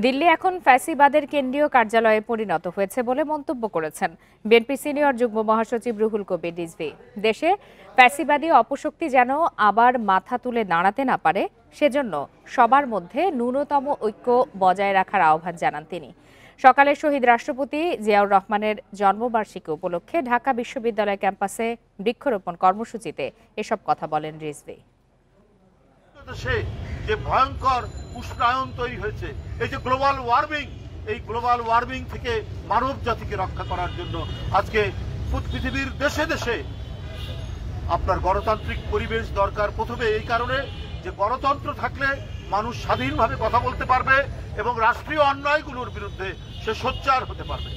দিল্লি এখন ফ্যাসিবাদের কেন্দ্রীয় কার্যালয়ে পরিণত হয়েছে বলে মন্তব্য করেছেন বিএনপি সিনিয়র যুগ্ম মহাসচিব রুহুল কবির রিজভী। দেশে ফ্যাসিবাদী অপশক্তি যেন আবার মাথা তুলে দাঁড়াতে না পারে, সেজন্য সবার মধ্যে ন্যূনতম ঐক্য বজায় রাখার আহ্বান জানান তিনি। সকালে শহীদ রাষ্ট্রপতি জিয়াউর রহমানের জন্মবার্ষিকী উপলক্ষে ঢাকা বিশ্ববিদ্যালয় ক্যাম্পাসে বৃক্ষরোপণ কর্মসূচিতে এসব কথা বলেন রিজভী। যে ভয়ঙ্কর উষ্ণায়ন তৈরি হয়েছে, এই যে গ্লোবাল ওয়ার্মিং, এই গ্লোবাল ওয়ার্মিং থেকে মানব জাতিকে রক্ষা করার জন্য আজকে পৃথিবীর দেশে দেশে আপনার গণতান্ত্রিক পরিবেশ দরকার। প্রথমে এই কারণে যে গণতন্ত্র থাকলে মানুষ স্বাধীনভাবে কথা বলতে পারবে এবং রাষ্ট্রীয় অন্যায়গুলোর বিরুদ্ধে সে সোচ্চার হতে পারবে।